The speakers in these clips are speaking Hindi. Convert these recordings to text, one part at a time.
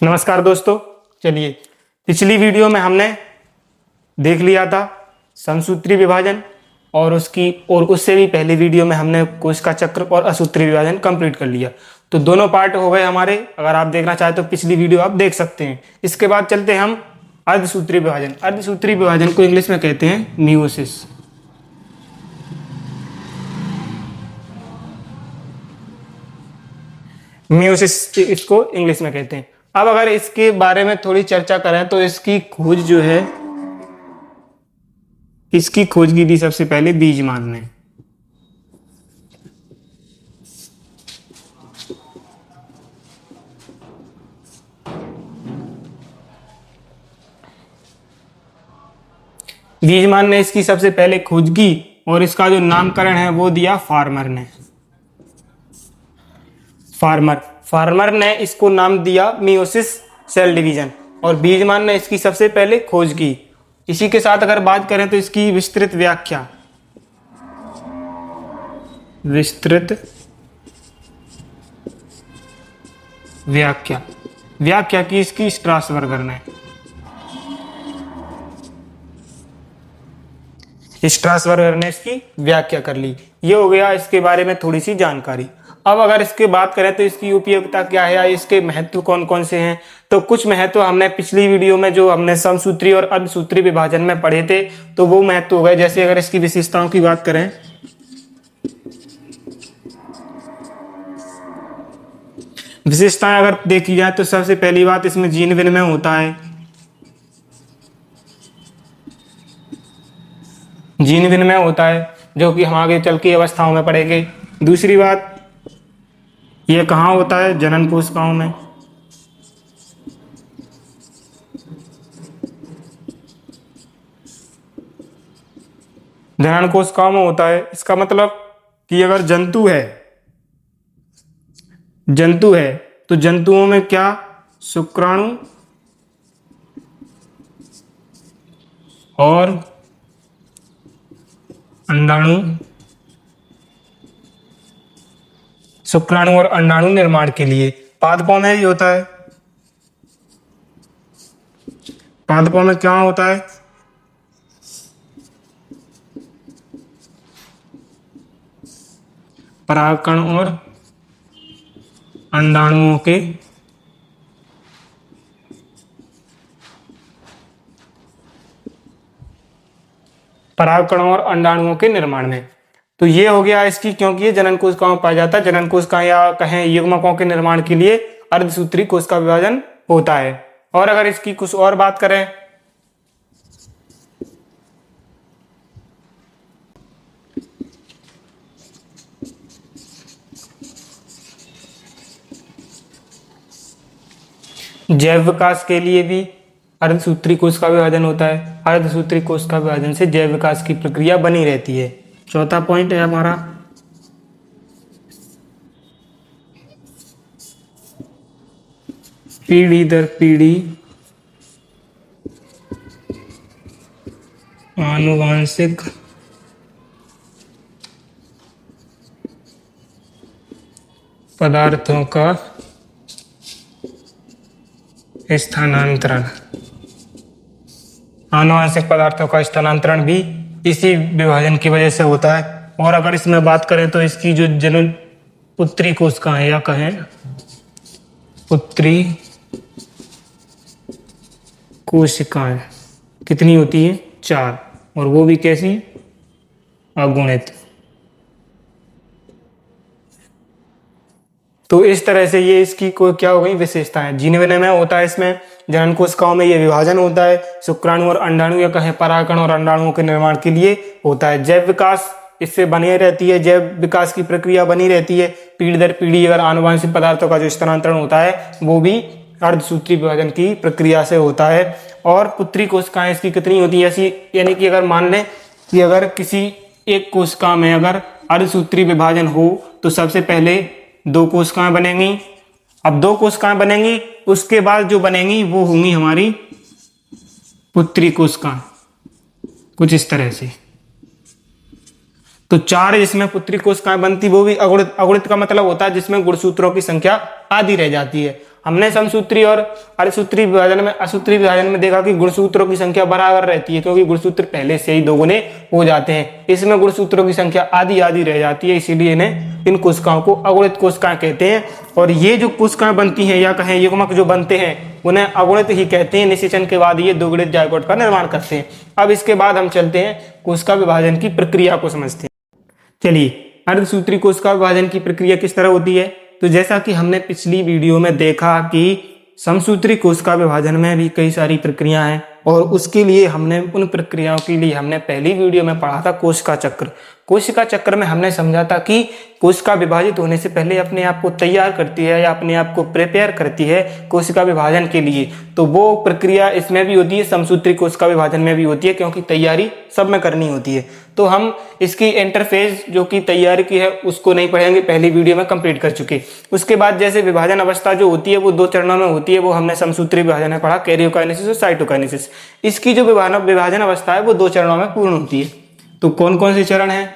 नमस्कार दोस्तों। चलिए, पिछली वीडियो में हमने देख लिया था समसूत्री विभाजन और उससे भी पहली वीडियो में हमने कोशिका चक्र और असूत्री विभाजन कंप्लीट कर लिया। तो दोनों पार्ट हो गए हमारे। अगर आप देखना चाहें तो पिछली वीडियो आप देख सकते हैं। इसके बाद चलते हैं हम अर्धसूत्री विभाजन। अर्धसूत्री विभाजन को इंग्लिश में कहते हैं मियोसिस। मियोसिस इसको इंग्लिश में कहते हैं। अब अगर इसके बारे में थोड़ी चर्चा करें तो इसकी खोज जो है, इसकी खोज की थी सबसे पहले बीजमान ने। बीजमान ने इसकी सबसे पहले खोज की और इसका जो नामकरण है वो दिया फार्मर ने। फार्मर ने इसको नाम दिया मियोसिस सेल डिवीजन और बीजमान ने इसकी सबसे पहले खोज की। इसी के साथ अगर बात करें तो इसकी विस्तृत व्याख्या की इसकी स्ट्रासबर्गर ने। स्ट्रासबर्गर ने इसकी व्याख्या कर ली। ये हो गया इसके बारे में थोड़ी सी जानकारी। अब अगर इसके बात करें तो इसकी उपयोगिता क्या है या इसके महत्व कौन कौन से हैं, तो कुछ महत्व हमने पिछली वीडियो में जो हमने समसूत्री और अर्धसूत्री विभाजन में पढ़े थे तो वो महत्व हो गए। जैसे अगर इसकी विशेषताओं की बात करें, विशेषताएं अगर देखी जाए तो सबसे पहली बात, इसमें जीन विनिमय होता है। जीन विनिमय होता है जो कि हम आगे चल के अवस्थाओं में पढ़ेंगे। दूसरी बात, यह कहाँ होता है? जनन कोशिकाओं में। जनन कोशिकाओं में होता है। इसका मतलब कि अगर जंतु है तो जंतुओं में क्या शुक्राणु और अंडाणु और अंडाणु निर्माण के लिए। पादपों में भी होता है। पादपों में क्या होता है? परागकण और अंडाणुओं के निर्माण में। तो ये हो गया इसकी, क्योंकि ये जनन कोशिकाओं में पाया जाता है। जनन कोशिकाएं या कहें युग्मकों के निर्माण के लिए अर्धसूत्री कोशिका विभाजन होता है। और अगर इसकी कुछ और बात करें, जैव विकास के लिए भी अर्धसूत्री कोशिका विभाजन होता है। अर्धसूत्री कोशिका विभाजन से जैव विकास की प्रक्रिया बनी रहती है। चौथा पॉइंट है हमारा पीढ़ी दर पीढ़ी आनुवांशिक पदार्थों का स्थानांतरण। आनुवांशिक पदार्थों का स्थानांतरण भी इसी विभाजन की वजह से होता है। और अगर इसमें बात करें तो इसकी जो जनन पुत्री कोशिकाएं या कहें पुत्री कोशिकाएं कितनी होती है? 4, और वो भी कैसी? अगुणित। तो इस तरह से ये इसकी क्या हो गई? विशेषताएं। जीन विनिमय होता है इसमें। जनन कोशिकाओं में ये विभाजन होता है। शुक्राणु और अंडाणु या कहें परागकण और अंडाणुओं के निर्माण के लिए होता है। जैव विकास इससे बनी रहती है। जैव विकास की प्रक्रिया बनी रहती है। पीढ़ी दर पीढ़ी अगर आनुवांशिक पदार्थों का जो स्थानांतरण होता है वो भी अर्धसूत्री विभाजन की प्रक्रिया से होता है। और पुत्री कोशिकाएं इसकी कितनी होती है? ऐसी, यानी कि अगर मान लें कि अगर किसी एक कोशिका में अगर अर्धसूत्री विभाजन हो तो सबसे पहले 2 कोशिकाएं बनेंगी। अब 2 कोशिकाएं बनेंगी, उसके बाद जो बनेंगी वो होंगी हमारी पुत्री कोशिकाएं, कुछ इस तरह से। तो 4 जिसमें पुत्री कोशिकाएं बनती वो भी अगुणित। अगुणित का मतलब होता है जिसमें गुणसूत्रों की संख्या आधी रह जाती है। हमने समसूत्री और असूत्री विभाजन में देखा कि गुणसूत्रों की संख्या बराबर रहती है, क्योंकि गुणसूत्र पहले से ही दोगुने हो जाते हैं। इसमें गुणसूत्रों की संख्या आधी आधी रह जाती है, इसीलिए इन्हें इन कोशिकाओं को अगुणित कोशिकाएं कहते हैं। और ये जो कोशिकाएं बनती हैं या कहें युग्मक जो बनते हैं उन्हें अगुणित ही कहते हैं। निषेचन के बाद ये द्विगुणित जायगोट का निर्माण करते हैं। अब इसके बाद हम चलते हैं कोशिका विभाजन की प्रक्रिया को समझते हैं। चलिए, अर्धसूत्री कोशिका विभाजन की प्रक्रिया किस तरह होती है। तो जैसा कि हमने पिछली वीडियो में देखा कि समसूत्री कोशिका विभाजन में भी कई सारी प्रक्रियाएं हैं, और उसके लिए हमने उन प्रक्रियाओं के लिए हमने पहली वीडियो में पढ़ा था कोशिका चक्र। कोशिका चक्र में हमने समझा था कि कोशिका विभाजित होने से पहले अपने आप को तैयार करती है या अपने आप को प्रिपेयर करती है कोशिका विभाजन के लिए। तो वो प्रक्रिया इसमें भी होती है, समसूत्री कोशिका विभाजन में भी होती है, क्योंकि तैयारी सब में करनी होती है। तो हम इसकी इंटरफेज जो कि तैयारी की है उसको नहीं पढ़ेंगे, पहली वीडियो में कंप्लीट कर चुके। उसके बाद जैसे विभाजन अवस्था जो होती है वो 2 चरणों में होती है, वो हमने समसूत्री विभाजन में पढ़ा, कैरियोकाइनेसिस और साइटोकाइनेसिस। इसकी जो विभाजन अवस्था है वो 2 चरणों में पूर्ण होती है। तो कौन कौन से चरण हैं?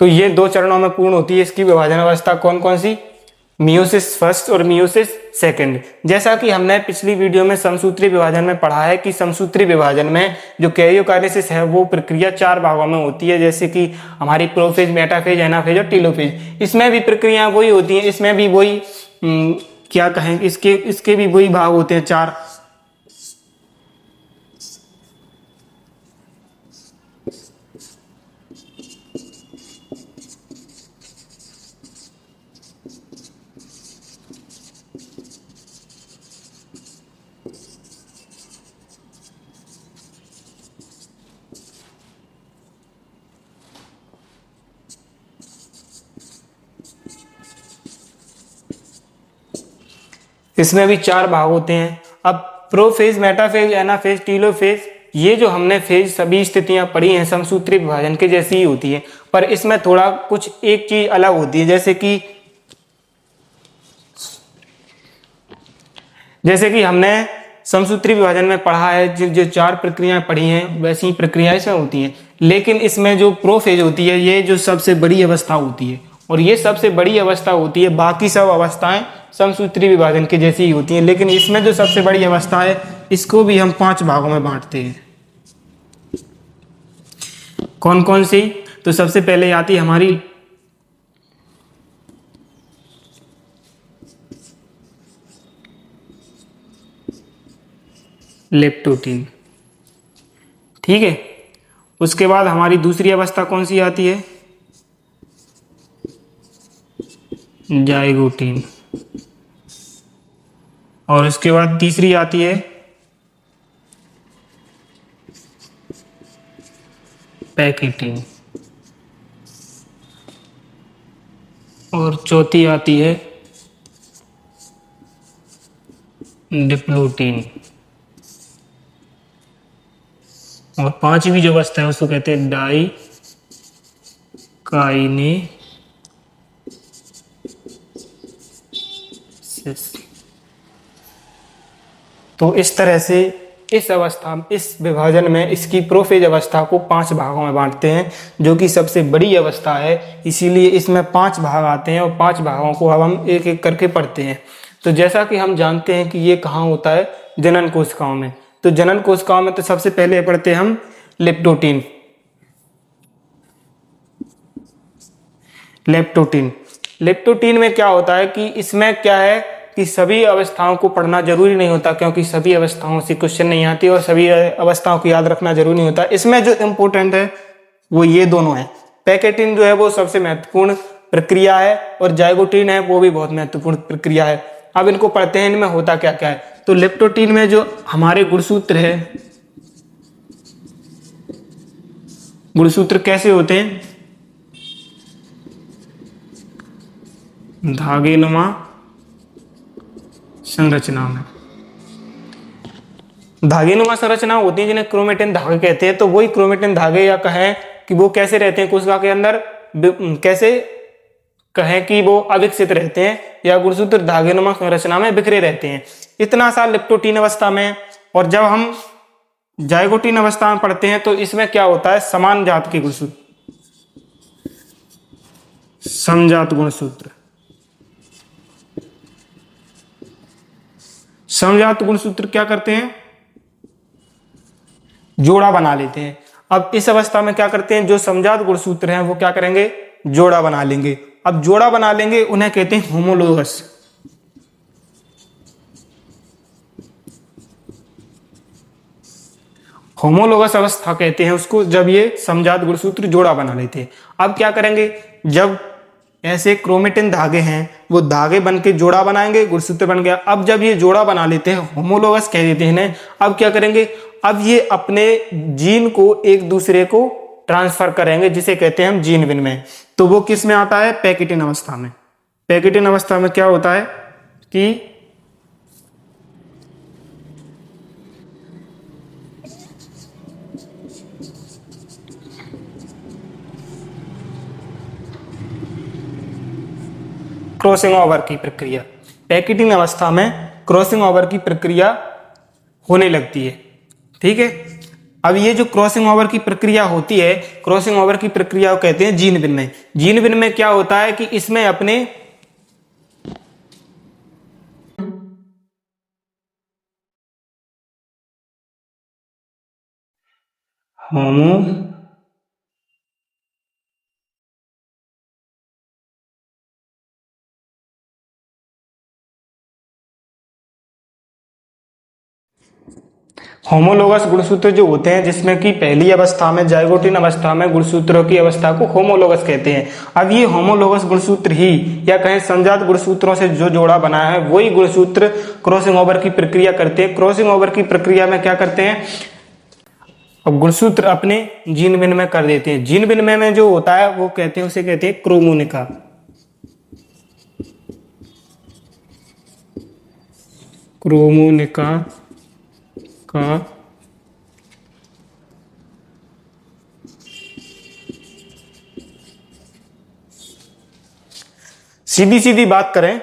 तो ये 2 चरणों में पूर्ण होती है इसकी विभाजन अवस्था। कौन कौन सी? मियोसिस फर्स्ट और मियोसिस सेकंड। जैसा कि हमने पिछली वीडियो में समसूत्री विभाजन में पढ़ा है कि समसूत्री विभाजन में जो कैरियोकाइनेसिस है वो प्रक्रिया 4 भागों में होती है, जैसे कि हमारी प्रोफेज, मेटाफेज, एनाफेज और टेलोफेज। इसमें भी प्रक्रियाएं वही होती हैं, इसमें भी वही क्या कहें, इसके भी वही भाग होते हैं 4। इसमें भी 4 भाग होते हैं। अब प्रोफेज, मेटाफेज, एनाफेज, टीलोफेज, ये जो हमने फेज सभी स्थितियां पढ़ी हैं समसूत्री विभाजन के जैसी ही होती है, पर इसमें थोड़ा कुछ एक चीज अलग होती है। जैसे कि हमने समसूत्री विभाजन में पढ़ा है, जो 4 प्रक्रियाएं पढ़ी हैं वैसी ही प्रक्रियाएं इसमें होती हैं, लेकिन इसमें जो प्रोफेज होती है ये जो सबसे बड़ी अवस्था होती है, और ये सबसे बड़ी अवस्था होती है। बाकी सब अवस्थाएं समसूत्री विभाजन की जैसी ही होती हैं, लेकिन इसमें जो सबसे बड़ी अवस्था है इसको भी हम 5 भागों में बांटते हैं। कौन कौन सी? तो सबसे पहले आती है हमारी लेप्टोटीन, ठीक है। उसके बाद हमारी दूसरी अवस्था कौन सी आती है? जाइगोटीन। और उसके बाद तीसरी आती है पैकेटीन, और चौथी आती है डिप्लोटीन, और 5वीं जो अवस्था है उसको कहते हैं डाइकाइनेसिस। तो इस तरह से इस विभाजन में इसकी प्रोफेज अवस्था को 5 भागों में बांटते हैं, जो कि सबसे बड़ी अवस्था है, इसीलिए इसमें 5 भाग आते हैं, और 5 भागों को अब हम एक एक करके पढ़ते हैं। तो जैसा कि हम जानते हैं कि ये कहाँ होता है? जनन कोशिकाओं में। तो जनन कोशिकाओं में तो सबसे पहले पढ़ते हैं हम लेप्टोटीन। लेप्टोटीन में क्या होता है कि इसमें क्या है कि सभी अवस्थाओं को पढ़ना जरूरी नहीं होता, क्योंकि सभी अवस्थाओं से क्वेश्चन नहीं आती और सभी अवस्थाओं को याद रखना जरूरी नहीं होता। इसमें जो इम्पोर्टेंट है वो ये दोनों है। पैकेटीन जो है वो सबसे महत्वपूर्ण प्रक्रिया है, और जाइगोटीन है वो भी बहुत महत्वपूर्ण प्रक्रिया है। अब इनको पढ़ते हैं, इनमें होता क्या क्या है। तो लेप्टोटीन में जो हमारे गुणसूत्र है, गुणसूत्र कैसे होते हैं? धागेनुमा संरचना में धागेनुमा संरचना होती है, जिन्हें क्रोमेटिन धागे कहते हैं। तो वही क्रोमेटिन धागे, या कहें कि वो कैसे रहते हैं कोशिका के अंदर, कैसे कहें कि वो अविकसित रहते हैं या गुणसूत्र धागेनुमा संरचना में बिखरे रहते हैं। इतना सा लिप्टोटीन अवस्था में। और जब हम जाइगोटीन अवस्था में पढ़ते हैं तो इसमें क्या होता है, समान जात के गुणसूत्र, समजात गुणसूत्र, समजात गुणसूत्र क्या करते हैं, जोड़ा बना लेते हैं। अब इस अवस्था में क्या करते हैं, जो समजात गुणसूत्र हैं वो क्या करेंगे, जोड़ा बना लेंगे। अब जोड़ा बना लेंगे, उन्हें कहते हैं होमोलोगस। होमोलोगस अवस्था कहते हैं उसको, जब ये समजात गुणसूत्र जोड़ा बना लेते हैं। अब क्या करेंगे, जब ऐसे क्रोमेटिन धागे हैं वो धागे बन के जोड़ा बनाएंगे, गुणसूत्र बन गया। अब जब ये जोड़ा बना लेते हैं, होमोलोगस कह देते हैं इन्हें। अब क्या करेंगे, अब ये अपने जीन को एक दूसरे को ट्रांसफर करेंगे, जिसे कहते हैं हम जीन विनिमय। तो वो किस में आता है, पैकेटिन अवस्था में। पैकेटिन अवस्था में क्या होता है कि क्रॉसिंग ओवर की प्रक्रिया, पैकेटिन अवस्था में क्रॉसिंग ओवर की प्रक्रिया होने लगती है। ठीक है। अब ये जो क्रॉसिंग ओवर की प्रक्रिया होती है, क्रॉसिंग ओवर की प्रक्रिया को कहते हैं जीन विनिमय। जीन विनिमय क्या होता है कि इसमें अपने होमो होमोलोगस गुणसूत्र जो होते हैं, जिसमें कि पहली अवस्था में जाइगोटिन अवस्था में गुणसूत्रों की अवस्था को होमोलोगस कहते हैं। अब ये होमोलोगस गुणसूत्र ही या कहें संजात गुणसूत्रों से जो जोड़ा बना है वही गुणसूत्र क्रॉसिंग ओवर की प्रक्रिया करते हैं। क्रॉसिंग ओवर की प्रक्रिया में क्या करते हैं, अब गुणसूत्र अपने जीन विनिमय कर देते हैं। जीन विनिमय में जो होता है वो कहते हैं, उसे कहते हैं क्रोमोनिका। क्रोमोनिका का सीधी सीधी बात करें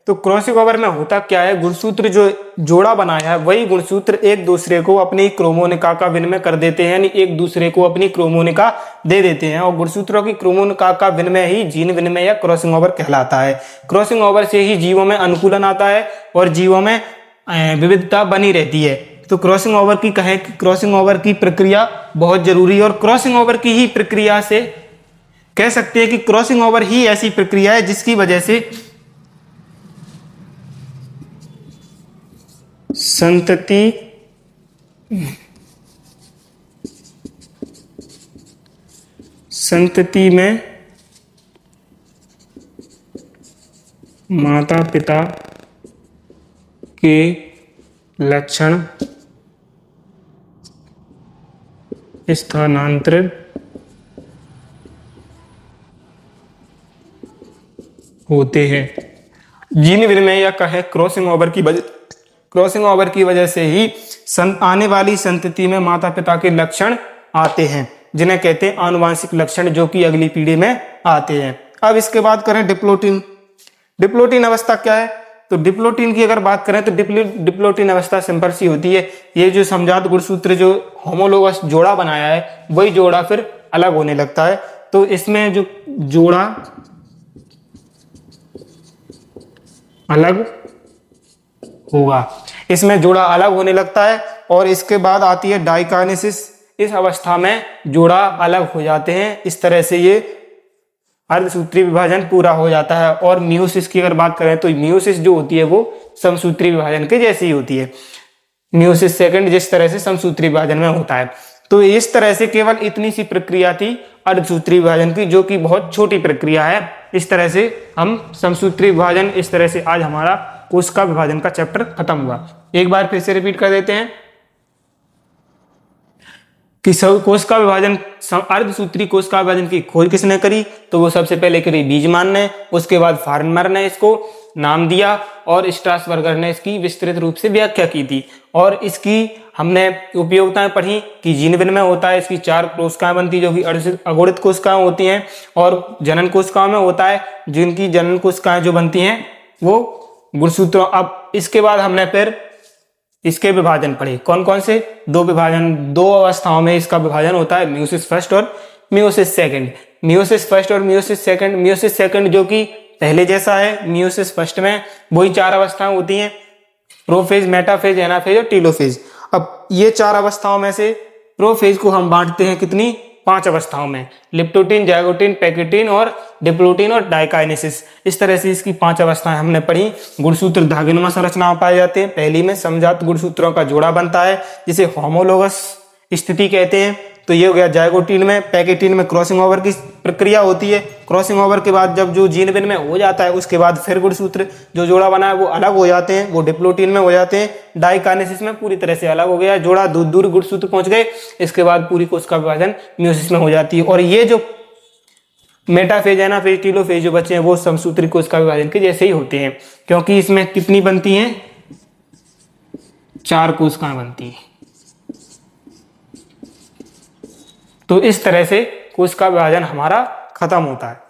तो क्रॉसिंग ओवर में होता क्या है, गुणसूत्र जो जोड़ा बनाया है वही गुणसूत्र एक दूसरे को अपनी क्रोमोनिका का विनिमय कर देते हैं, यानी एक दूसरे को अपनी क्रोमोनिका दे देते हैं। और गुणसूत्रों की क्रोमोनिका का विनिमय ही जीन विनिमय या क्रॉसिंग ओवर कहलाता है। क्रॉसिंग ओवर से ही जीवों में अनुकूलन आता है और जीवों में विविधता बनी रहती है। तो क्रॉसिंग ओवर की कहें कि क्रॉसिंग ओवर की प्रक्रिया बहुत जरूरी है। और क्रॉसिंग ओवर की ही प्रक्रिया से कह सकते हैं कि क्रॉसिंग ओवर ही ऐसी प्रक्रिया है जिसकी वजह से संतति में माता पिता के लक्षण स्थानांतरित होते हैं। जीन विनिमय या कहे क्रॉसिंग ओवर की वजह से ही आने वाली संतति में माता पिता के लक्षण आते हैं, जिन्हें कहते हैं आनुवांशिक लक्षण, जो कि अगली पीढ़ी में आते हैं। अब इसके बाद करें डिप्लोटिन। डिप्लोटिन अवस्था क्या है, तो डिप्लोटिन की अगर बात करें तो डिप्लोटिन अवस्था सिंपल सी होती है। ये जो समजात गुणसूत्र जो होमोलोगस जोड़ा बनाया है वही जोड़ा फिर अलग होने लगता है। तो इसमें जो जोड़ा अलग होगा, इसमें जोड़ा अलग होने लगता है। और इसके बाद आती है डाइकाइनेसिस। इस अवस्था में जोड़ा अलग हो जाते हैं। इस तरह से ये अर्धसूत्री विभाजन पूरा हो जाता है। और मियोसिस की अगर बात करें तो मियोसिस जो होती है वो समसूत्री विभाजन के जैसी ही होती है। मियोसिस सेकंड जिस तरह से समसूत्री विभाजन में होता है। तो इस तरह से केवल इतनी सी प्रक्रिया थी अर्धसूत्री विभाजन की, जो कि बहुत छोटी प्रक्रिया है। इस तरह से हम समसूत्री विभाजन, इस तरह से आज हमारा कोशिका विभाजन का चैप्टर खत्म हुआ। एक बार फिर से रिपीट कर देते हैं। कि कोश का विभाजन, अर्धसूत्री कोश का विभाजन की खोज किसने करी? तो वो सबसे पहले करी बीजमान ने, उसके बाद फार्मर ने इसको नाम दिया और स्ट्रासबर्गर ने इसकी विस्तृत रूप से व्याख्या की थी। और इसकी हमने उपयोगिताएं पढ़ी कि जीन विनिमय होता है, इसकी 4 कोशिकाएं बनती जो कि अगुणित कोशिकाएं होती हैं, और जनन कोशिकाओं में होता है जिनकी जनन कोशिकाएं जो बनती हैं वो गुणसूत्रों। अब इसके बाद हमने फिर इसके विभाजन पढ़े, कौन कौन से? 2 विभाजन, 2 अवस्थाओं में इसका विभाजन होता है, मियोसिस फर्स्ट और मियोसिस सेकंड। मियोसिस फर्स्ट और मियोसिस सेकंड, मियोसिस सेकंड जो कि पहले जैसा है, मियोसिस फर्स्ट में वही 4 अवस्थाएं होती हैं, प्रोफेज, मेटाफेज, एनाफेज और टीलोफेज। अब ये 4 अवस्थाओं में से प्रोफेज को हम बांटते हैं कितनी? 5 अवस्थाओं में, लिप्टोटीन, जाइगोटीन, पैकेटीन और डिप्लोटीन और डाइकाइनेसिस। इस तरह से इसकी 5 अवस्थाएं हमने पढ़ी। गुणसूत्र धागेनुमा संरचना पाए जाते हैं। पहली में समजात गुणसूत्रों का जोड़ा बनता है जिसे होमोलोगस स्थिति कहते हैं। तो ये हो गया जाइगोटीन में। पैकेटीन में क्रॉसिंग ओवर की प्रक्रिया होती है। क्रॉसिंग ओवर के बाद जब जो जीन विनिमय हो जाता है उसके बाद फिर गुणसूत्र जो जोड़ा बना है वो अलग हो जाते हैं, वो डिप्लोटीन में हो जाते हैं। डाइकाइनेसिस में पूरी तरह से अलग हो गया जोड़ा, दूर दूर गुणसूत्र पहुंच गए। इसके बाद पूरी कोशिका विभाजन मियोसिस में हो जाती है। और ये जो मेटाफेज, एनाफेज, टीलोफेज जो बच्चे हैं वो समसूत्री कोशिका विभाजन के जैसे ही होते हैं, क्योंकि इसमें कितनी बनती हैं? 4 कोशिकाएं बनती हैं। तो इस तरह से कोशिका विभाजन हमारा खत्म होता है।